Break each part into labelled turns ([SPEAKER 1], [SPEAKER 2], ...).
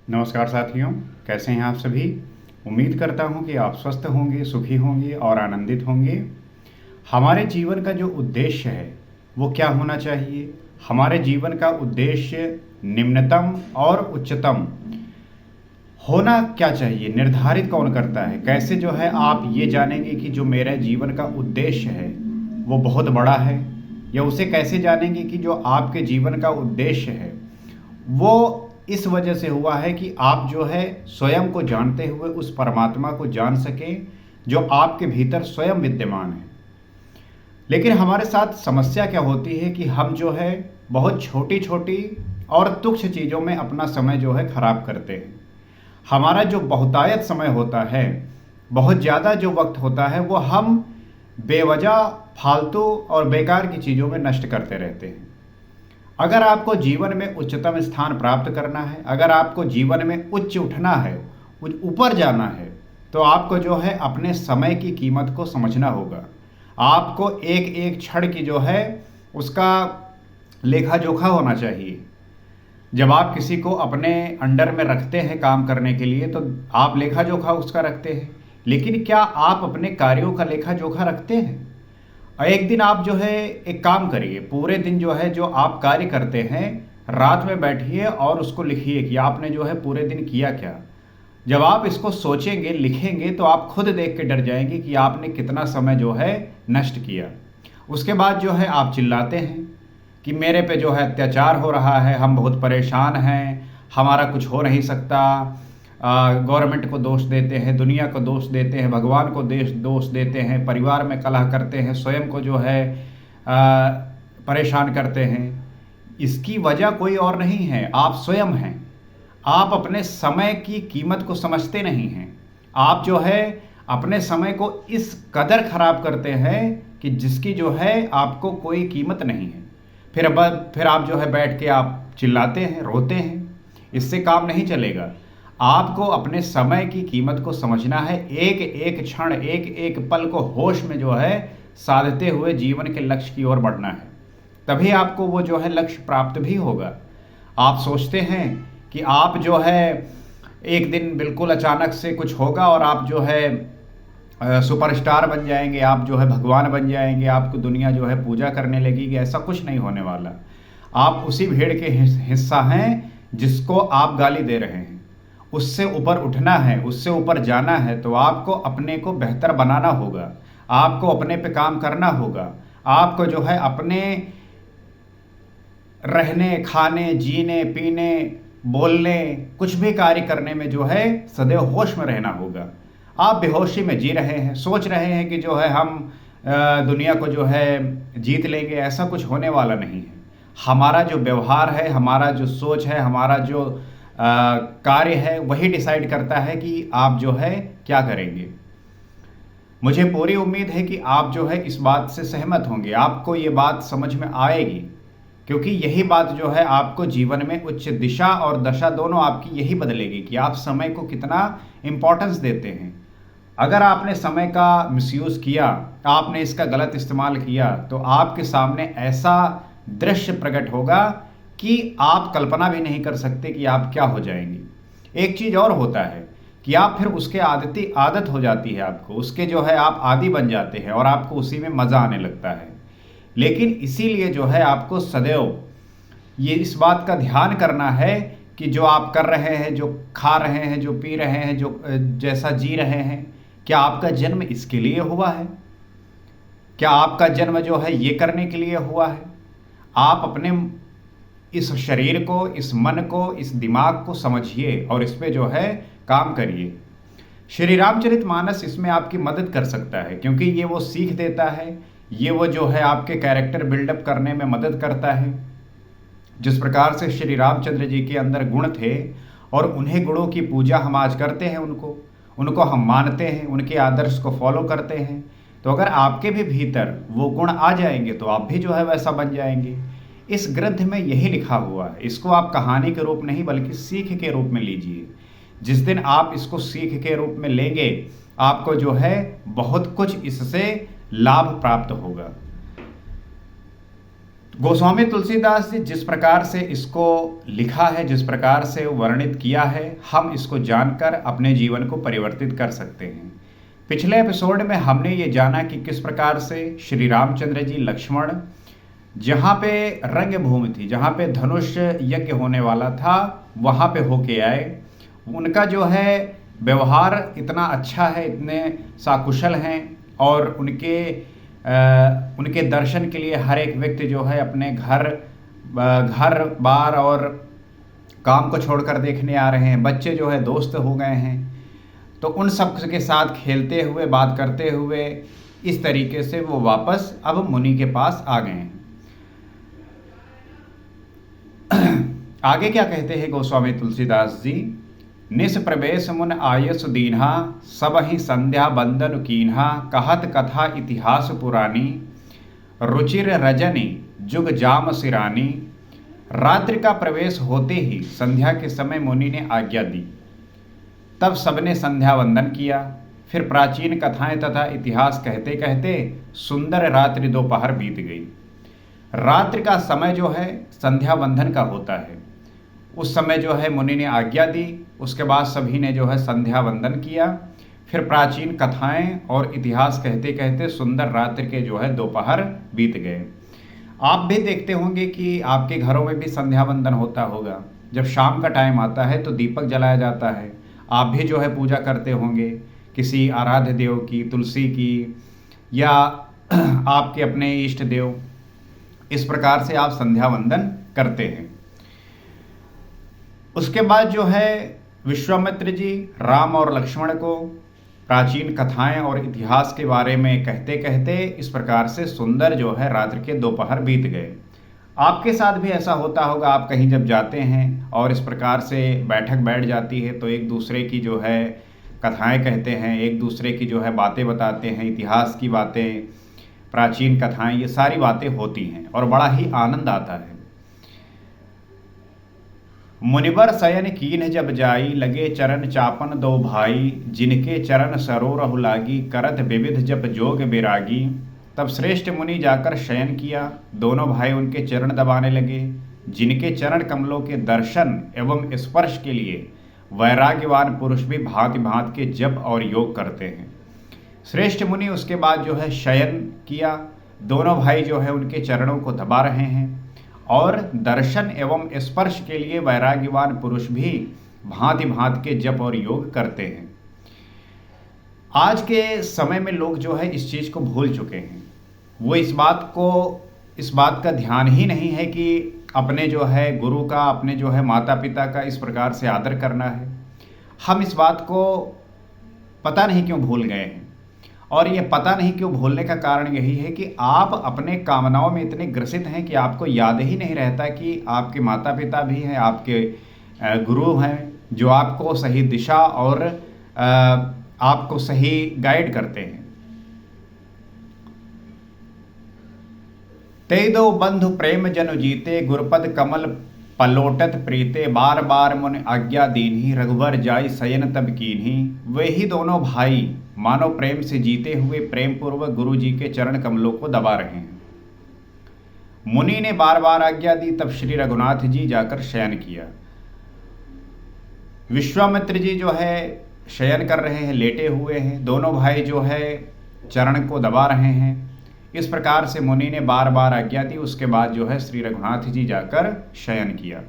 [SPEAKER 1] नमस्कार साथियों, कैसे हैं आप सभी। उम्मीद करता हूं कि आप स्वस्थ होंगे, सुखी होंगे और आनंदित होंगे। हमारे जीवन का जो उद्देश्य है वो क्या होना चाहिए। हमारे जीवन का उद्देश्य निम्नतम और उच्चतम होना क्या चाहिए, निर्धारित कौन करता है। कैसे जो है आप ये जानेंगे कि जो मेरे जीवन का उद्देश्य है वो बहुत बड़ा है, या उसे कैसे जानेंगे कि जो आपके जीवन का उद्देश्य है वो इस वजह से हुआ है कि आप जो है स्वयं को जानते हुए उस परमात्मा को जान सकें जो आपके भीतर स्वयं विद्यमान है। लेकिन हमारे साथ समस्या क्या होती है कि हम जो है बहुत छोटी छोटी और तुच्छ चीज़ों में अपना समय जो है खराब करते हैं। हमारा जो बहुतायत समय होता है, बहुत ज़्यादा जो वक्त होता है, वो हम बेवजह फालतू और बेकार की चीज़ों में नष्ट करते रहते हैं। अगर आपको जीवन में उच्चतम स्थान प्राप्त करना है, अगर आपको जीवन में उच्च उठना है, ऊपर जाना है, तो आपको जो है अपने समय की कीमत को समझना होगा। आपको एक एक क्षण की जो है उसका लेखा जोखा होना चाहिए। जब आप किसी को अपने अंडर में रखते हैं काम करने के लिए, तो आप लेखा जोखा उसका रखते हैं, लेकिन क्या आप अपने कार्यों का लेखा जोखा रखते हैं। और एक दिन आप जो है एक काम करिए, पूरे दिन जो है जो आप कार्य करते हैं, रात में बैठिए और उसको लिखिए कि आपने जो है पूरे दिन किया क्या। जब आप इसको सोचेंगे, लिखेंगे, तो आप खुद देख के डर जाएंगे कि आपने कितना समय जो है नष्ट किया। उसके बाद जो है आप चिल्लाते हैं कि मेरे पे जो है अत्याचार हो रहा है, हम बहुत परेशान हैं, हमारा कुछ हो नहीं सकता। गवर्नमेंट को दोष देते हैं, दुनिया को दोष देते हैं, भगवान को दोष देते हैं, परिवार में कलह करते हैं, स्वयं को जो है परेशान करते हैं। इसकी वजह कोई और नहीं है, आप स्वयं हैं। आप अपने समय की कीमत को समझते नहीं हैं। आप जो है अपने समय को इस कदर खराब करते हैं कि जिसकी जो है आपको कोई कीमत नहीं है। फिर आप जो है बैठ के आप चिल्लाते हैं, रोते हैं। इससे काम नहीं चलेगा। आपको अपने समय की कीमत को समझना है। एक एक क्षण, एक एक पल को होश में जो है साधते हुए जीवन के लक्ष्य की ओर बढ़ना है। तभी आपको वो जो है लक्ष्य प्राप्त भी होगा। आप सोचते हैं कि आप जो है एक दिन बिल्कुल अचानक से कुछ होगा और आप जो है सुपरस्टार बन जाएंगे, आप जो है भगवान बन जाएंगे, आपको दुनिया जो है पूजा करने लगेगी। ऐसा कुछ नहीं होने वाला। आप उसी भीड़ के हिस्सा हैं जिसको आप गाली दे रहे हैं। उससे ऊपर उठना है, उससे ऊपर जाना है, तो आपको अपने को बेहतर बनाना होगा। आपको अपने पे काम करना होगा। आपको जो है अपने रहने, खाने, जीने, पीने, बोलने, कुछ भी कार्य करने में जो है सदैव होश में रहना होगा। आप बेहोशी में जी रहे हैं, सोच रहे हैं कि जो है हम दुनिया को जो है जीत लेंगे। ऐसा कुछ होने वाला नहीं है। हमारा जो व्यवहार है, हमारा जो सोच है, हमारा जो कार्य है, वही डिसाइड करता है कि आप जो है क्या करेंगे। मुझे पूरी उम्मीद है कि आप जो है इस बात से सहमत होंगे, आपको ये बात समझ में आएगी, क्योंकि यही बात जो है आपको जीवन में उच्च दिशा और दशा दोनों आपकी यही बदलेगी कि आप समय को कितना इम्पोर्टेंस देते हैं। अगर आपने समय का मिसयूज़ किया, आपने इसका गलत इस्तेमाल किया, तो आपके सामने ऐसा दृश्य प्रकट होगा कि आप कल्पना भी नहीं कर सकते कि आप क्या हो जाएंगे। एक चीज़ और होता है कि आप फिर उसके आदत हो जाती है आपको, उसके जो है आप आदी बन जाते हैं और आपको उसी में मज़ा आने लगता है। लेकिन इसीलिए जो है आपको सदैव ये इस बात का ध्यान करना है कि जो आप कर रहे हैं, जो खा रहे हैं, जो पी रहे हैं, जो जैसा जी रहे हैं, क्या आपका जन्म इसके लिए हुआ है? क्या आपका जन्म जो है ये करने के लिए हुआ है? आप अपने इस शरीर को, इस मन को, इस दिमाग को समझिए और इस पे जो है काम करिए। श्री रामचरितमानस इसमें आपकी मदद कर सकता है, क्योंकि ये वो सीख देता है, ये वो जो है आपके कैरेक्टर बिल्डअप करने में मदद करता है। जिस प्रकार से श्री रामचंद्र जी के अंदर गुण थे और उन्हें गुणों की पूजा हम आज करते हैं, उनको हम मानते हैं, उनके आदर्श को फॉलो करते हैं, तो अगर आपके भी भीतर वो गुण आ जाएंगे तो आप भी जो है वैसा बन जाएंगे। इस ग्रंथ में यही लिखा हुआ है। इसको आप कहानी के रूप नहीं बल्कि सीख के रूप में लीजिए। जिस दिन आप इसको सीख के रूप में लेंगे, आपको जो है बहुत कुछ इससे लाभ प्राप्त होगा। गोस्वामी तुलसीदास जी जिस प्रकार से इसको लिखा है, जिस प्रकार से वर्णित किया है, हम इसको जानकर अपने जीवन को परिवर्तित कर सकते हैं। पिछले एपिसोड में हमने ये जाना कि किस प्रकार से श्री रामचंद्र जी लक्ष्मण जहाँ पे रंगभूमि थी, जहाँ पे धनुष यज्ञ होने वाला था, वहाँ पे होके आए। उनका जो है व्यवहार इतना अच्छा है, इतने साकुशल हैं, और उनके दर्शन के लिए हर एक व्यक्ति जो है अपने घर बार और काम को छोड़कर देखने आ रहे हैं। बच्चे जो है दोस्त हो गए हैं, तो उन सब के साथ खेलते हुए, बात करते हुए, इस तरीके से वो वापस अब मुनि के पास आ गए हैं। आगे क्या कहते हैं गोस्वामी तुलसीदास जी? निस प्रवेश मुन आयस दीन्हा, सब ही संध्या बंदन कीन्हा, कहत कथा इतिहास पुरानी, रुचिर रजनी जुग जाम सिरानी। रात्रि का प्रवेश होते ही संध्या के समय मुनि ने आज्ञा दी। तब सबने संध्या वंदन किया। फिर प्राचीन कथाएं तथा इतिहास कहते कहते सुंदर रात्रि दोपहर बीत गई। रात्रि का समय जो है संध्या वंदन का होता है। उस समय जो है मुनि ने आज्ञा दी, उसके बाद सभी ने जो है संध्या वंदन किया। फिर प्राचीन कथाएं और इतिहास कहते कहते सुंदर रात्रि के जो है दोपहर बीत गए। आप भी देखते होंगे कि आपके घरों में भी संध्या वंदन होता होगा। जब शाम का टाइम आता है तो दीपक जलाया जाता है। आप भी जो है पूजा करते होंगे किसी आराध्य देव की, तुलसी की, या आपके अपने इष्ट देव। इस प्रकार से आप संध्या वंदन करते हैं। उसके बाद जो है विश्वामित्र जी राम और लक्ष्मण को प्राचीन कथाएं और इतिहास के बारे में कहते कहते इस प्रकार से सुंदर जो है रात्रि के दोपहर बीत गए। आपके साथ भी ऐसा होता होगा। आप कहीं जब जाते हैं और इस प्रकार से बैठक बैठ जाती है तो एक दूसरे की जो है कथाएं कहते हैं, एक दूसरे की जो है बातें बताते हैं, इतिहास की बातें, प्राचीन कथाएं, ये सारी बातें होती हैं और बड़ा ही आनंद आता है। मुनिवर शयन कीन्ह जब जाई, लगे चरण चापन दो भाई, जिनके चरण सरोरहु लागी, करत विविध जप जोग बिरागी। तब श्रेष्ठ मुनि जाकर शयन किया। दोनों भाई उनके चरण दबाने लगे, जिनके चरण कमलों के दर्शन एवं स्पर्श के लिए वैराग्यवान पुरुष भी भांति भांति के जप और योग करते हैं। श्रेष्ठ मुनि उसके बाद जो है शयन किया। दोनों भाई जो है उनके चरणों को दबा रहे हैं और दर्शन एवं स्पर्श के लिए वैराग्यवान पुरुष भी भांति भांति के जप और योग करते हैं। आज के समय में लोग जो है इस चीज़ को भूल चुके हैं। वो इस बात का ध्यान ही नहीं है कि अपने जो है गुरु का, अपने जो है माता पिता का इस प्रकार से आदर करना है। हम इस बात को पता नहीं क्यों भूल गए हैं, और ये पता नहीं क्यों भूलने का कारण यही है कि आप अपने कामनाओं में इतने ग्रसित हैं कि आपको याद ही नहीं रहता कि आपके माता पिता भी हैं, आपके गुरु हैं, जो आपको सही दिशा और आपको सही गाइड करते हैं। ते दो बंधु प्रेम जनु जीते, गुरपद कमल पलोटत प्रीते, बार बार मुन आज्ञा दीन्ही, रघुवर जाई शयन तब कीन्ही। वे ही दोनों भाई मानो प्रेम से जीते हुए प्रेम पूर्वक गुरु जी के चरण कमलों को दबा रहे हैं। मुनि ने बार बार आज्ञा दी, तब श्री रघुनाथ जी जाकर शयन किया। विश्वामित्र जी जो है शयन कर रहे हैं, लेटे हुए हैं। दोनों भाई जो है चरण को दबा रहे हैं। इस प्रकार से मुनि ने बार बार आज्ञा दी। उसके बाद जो है श्री रघुनाथ जी जाकर शयन किया।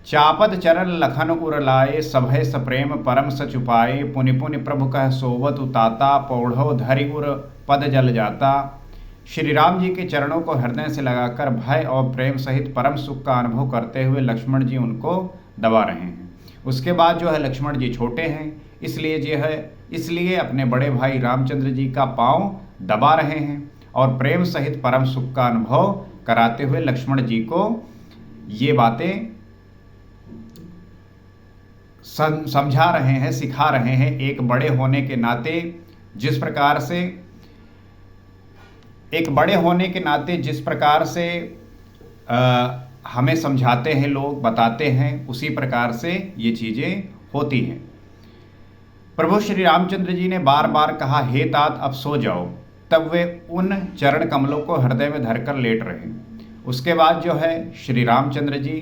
[SPEAKER 1] चापद चरण लखन उर लाए, सभय सप्रेम परम सचुपाए, पुनि पुनि प्रभु कह सोवत उताता, पौढ़ो धरि उर पद जल जाता। श्री राम जी के चरणों को हृदय से लगाकर भय और प्रेम सहित परम सुख का अनुभव करते हुए लक्ष्मण जी उनको दबा रहे हैं। उसके बाद जो है लक्ष्मण जी छोटे हैं, इसलिए अपने बड़े भाई रामचंद्र जी का पांव दबा रहे हैं और प्रेम सहित परम सुख का अनुभव कराते हुए लक्ष्मण जी को ये बातें समझा रहे हैं, सिखा रहे हैं। एक बड़े होने के नाते जिस प्रकार से हमें समझाते हैं लोग, बताते हैं, उसी प्रकार से ये चीज़ें होती हैं। प्रभु श्री रामचंद्र जी ने बार बार कहा, हे तात अब सो जाओ। तब वे उन चरण कमलों को हृदय में धरकर लेट रहे। उसके बाद जो है श्री रामचंद्र जी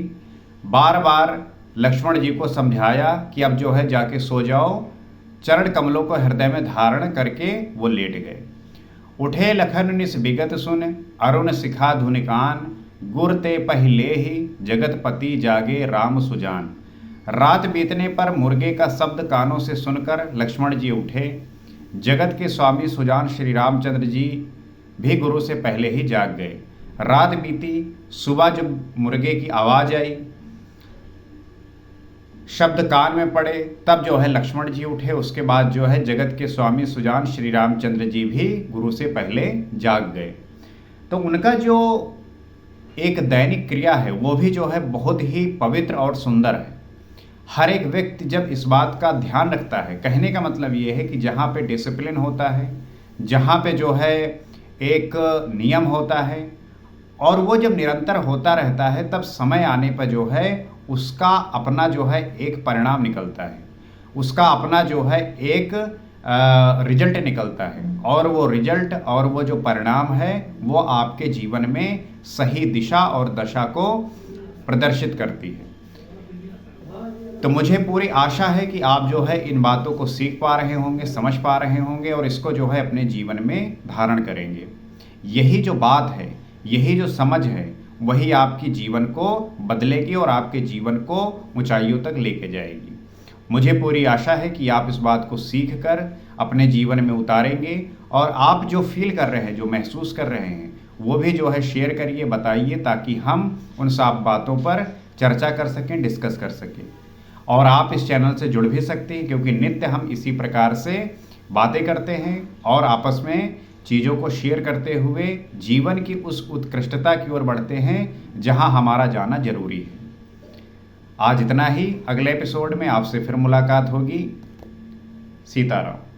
[SPEAKER 1] बार बार लक्ष्मण जी को समझाया कि अब जो है जाके सो जाओ। चरण कमलों को हृदय में धारण करके वो लेट गए। उठे लखन निस विगत सुन, अरुण शिखा धुनिकान, गुर ते पहिले ही जगतपति जागे राम सुजान। रात बीतने पर मुर्गे का शब्द कानों से सुनकर लक्ष्मण जी उठे। जगत के स्वामी सुजान श्री रामचंद्र जी भी गुरु से पहले ही जाग गए। रात बीती, सुबह जब मुर्गे की आवाज आई, शब्द कान में पड़े, तब जो है लक्ष्मण जी उठे। उसके बाद जो है जगत के स्वामी सुजान श्री रामचंद्र जी भी गुरु से पहले जाग गए। तो उनका जो एक दैनिक क्रिया है वो भी जो है बहुत ही पवित्र और सुंदर है। हर एक व्यक्ति जब इस बात का ध्यान रखता है, कहने का मतलब ये है कि जहाँ पे डिसिप्लिन होता है, जहाँ पे जो है एक नियम होता है और वो जब निरंतर होता रहता है, तब समय आने पर जो है उसका अपना जो है एक परिणाम निकलता है, उसका अपना जो है एक रिजल्ट निकलता है। और वो रिजल्ट और वो जो परिणाम है वो आपके जीवन में सही दिशा और दशा को प्रदर्शित करती है। तो मुझे पूरी आशा है कि आप जो है इन बातों को सीख पा रहे होंगे, समझ पा रहे होंगे और इसको जो है अपने जीवन में धारण करेंगे। यही जो बात है, यही जो समझ है, वही आपकी जीवन को बदलेगी और आपके जीवन को ऊंचाइयों तक लेके जाएगी। मुझे पूरी आशा है कि आप इस बात को सीख कर अपने जीवन में उतारेंगे और आप जो फील कर रहे हैं, जो महसूस कर रहे हैं, वो भी जो है शेयर करिए, बताइए, ताकि हम उन सब बातों पर चर्चा कर सकें, डिस्कस कर सकें। और आप इस चैनल से जुड़ भी सकते हैं क्योंकि नित्य हम इसी प्रकार से बातें करते हैं और आपस में चीज़ों को शेयर करते हुए जीवन की उस उत्कृष्टता की ओर बढ़ते हैं जहां हमारा जाना जरूरी है। आज इतना ही। अगले एपिसोड में आपसे फिर मुलाकात होगी। सीताराम।